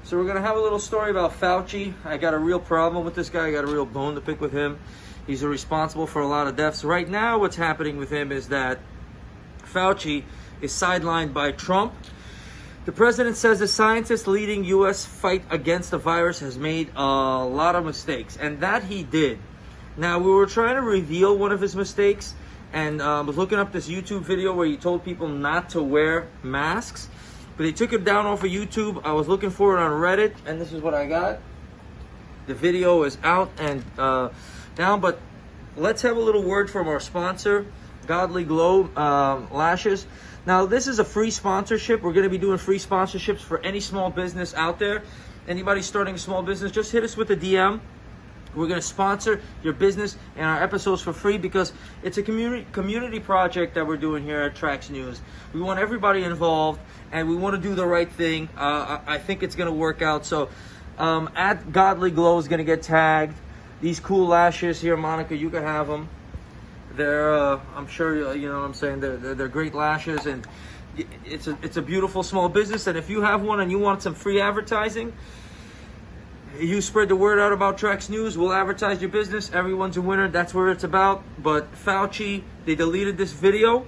So we're going to have a little story about Fauci. I got a real problem with this guy. I got a real bone to pick with him. He's responsible for a lot of deaths. Right now, what's happening with him is that Fauci is sidelined by Trump. The president says the scientist leading U.S. fight against the virus has made a lot of mistakes, and that he did. Now, we were trying to reveal one of his mistakes, and was looking up this YouTube video where he told people not to wear masks, but he took it down off of YouTube. I was looking for it on Reddit, and this is what I got. The video is out and down, but let's have a little word from our sponsor, Godly Glow Lashes. Now, this is a free sponsorship. We're going to be doing free sponsorships for any small business out there. Anybody starting a small business, just hit us with a DM. We're going to sponsor your business and our episodes for free because it's a community project that we're doing here at Trax News. We want everybody involved, and we want to do the right thing. I think it's going to work out. So, at Godly Glow is going to get tagged. These cool lashes here, Monica, you can have them. They're, I'm sure you know what I'm saying. They're great lashes, and it's a beautiful small business. And if you have one and you want some free advertising, you spread the word out about Trax News. We'll advertise your business. Everyone's a winner. That's where it's about. But Fauci, they deleted this video.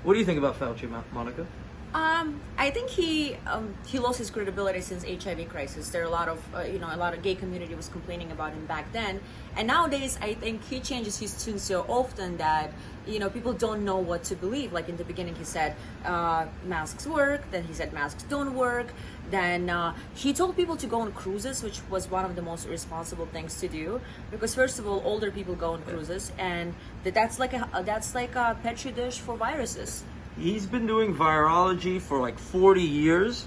What do you think about Fauci, Monica? I think he lost his credibility since HIV crisis. There are a lot of a lot of gay community was complaining about him back then, and nowadays I think he changes his tune so often that people don't know what to believe. Like in the beginning, he said masks work, then he said masks don't work. Then he told people to go on cruises, which was one of the most irresponsible things to do, because first of all, older people go on cruises, and that's like a petri dish for viruses. He's been doing virology for like 40 years.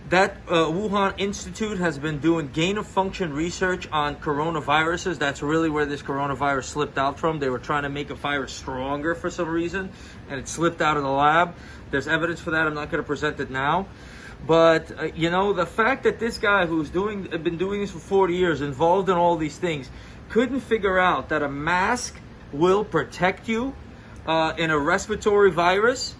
That Wuhan Institute has been doing gain-of-function research on coronaviruses. That's really where this coronavirus slipped out from. They were trying to make a virus stronger for some reason, and it slipped out of the lab. There's evidence for that. I'm not going to present it now. But, the fact that this guy who's been doing this for 40 years, involved in all these things, couldn't figure out that a mask will protect you in a respiratory virus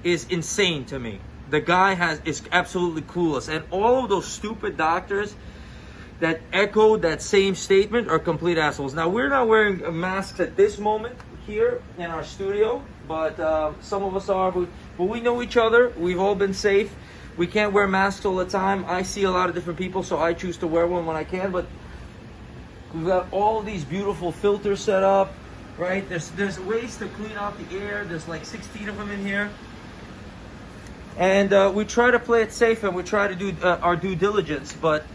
is insane to me. The guy is absolutely clueless. And all of those stupid doctors that echoed that same statement are complete assholes. Now, we're not wearing masks at this moment here in our studio, but some of us are. But we know each other. We've all been safe. We can't wear masks all the time. I see a lot of different people, so I choose to wear one when I can. But we've got all these beautiful filters set up. Right, there's ways to clean out the air. There's like 16 of them in here, and we try to play it safe and we try to do our due diligence. But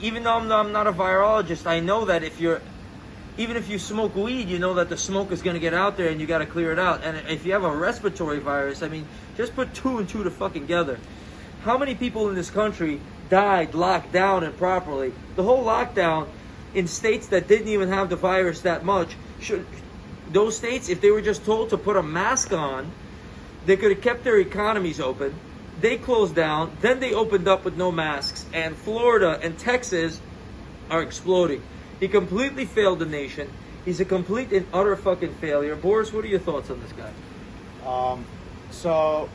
even though I'm not a virologist, I know that even if you smoke weed, you know that the smoke is going to get out there and you got to clear it out. And if you have a respiratory virus, I mean, just put two and two together. How many people in this country died locked down improperly? The whole lockdown in states that didn't even have the virus that much. Those states, if they were just told to put a mask on, they could have kept their economies open. They closed down, then they opened up with no masks, and Florida and Texas are exploding. He completely failed the nation. He's a complete and utter fucking failure. Boris, what are your thoughts on this guy? So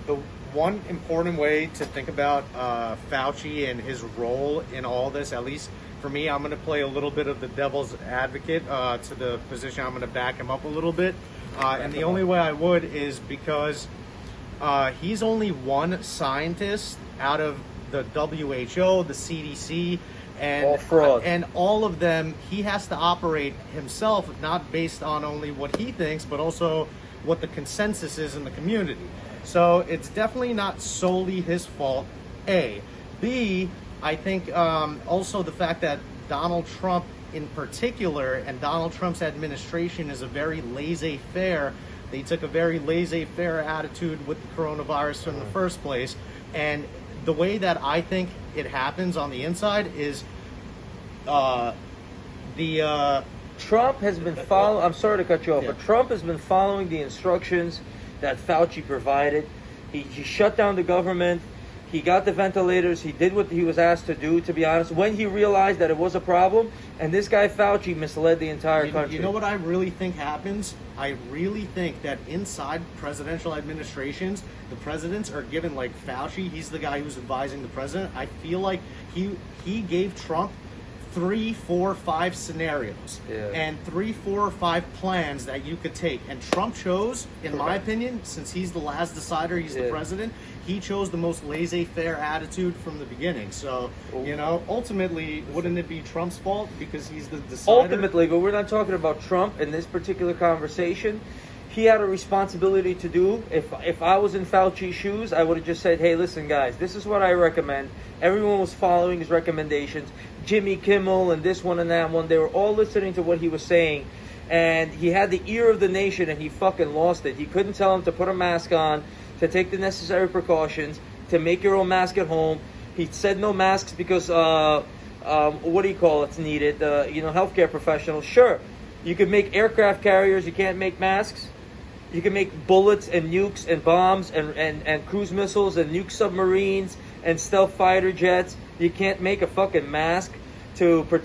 the one important way to think about Fauci and his role in all this, at least for me, I'm going to play a little bit of the devil's advocate to the position. I'm going to back him up a little bit. And the only way I would is because he's only one scientist out of the WHO, the CDC, and all fraud. And all of them, he has to operate himself, not based on only what he thinks, but also what the consensus is in the community. So it's definitely not solely his fault, A. B, I think also the fact that Donald Trump in particular and Donald Trump's administration is a very laissez-faire. They took a very laissez-faire attitude with the coronavirus in the first place. And the way that I think it happens on the inside is Trump has been following, I'm sorry to cut you off, but Trump has been following the instructions that Fauci provided. He shut down the government. He got the ventilators. He did what he was asked to do, to be honest, when he realized that it was a problem. And this guy Fauci misled the entire country. You know what I really think happens? I really think that inside presidential administrations, the presidents are given, like Fauci, he's the guy who's advising the president. I feel like he gave Trump 3, 4, 5 scenarios and 3, 4, or 5 plans that you could take. And Trump chose, in my opinion, since he's the last decider, he's the president, he chose the most laissez-faire attitude from the beginning. So, you know, ultimately, wouldn't it be Trump's fault because he's the decider? Ultimately, but we're not talking about Trump in this particular conversation. He had a responsibility to do. If I was in Fauci's shoes, I would have just said, hey, listen, guys, this is what I recommend. Everyone was following his recommendations. Jimmy Kimmel and this one and that one, they were all listening to what he was saying. And he had the ear of the nation, and he fucking lost it. He couldn't tell him to put a mask on, to take the necessary precautions, to make your own mask at home. He said no masks because, what do you call it's needed? Healthcare professionals. Sure, you could make aircraft carriers. You can't make masks. You can make bullets and nukes and bombs and cruise missiles and nuke submarines and stealth fighter jets. You can't make a fucking mask to protect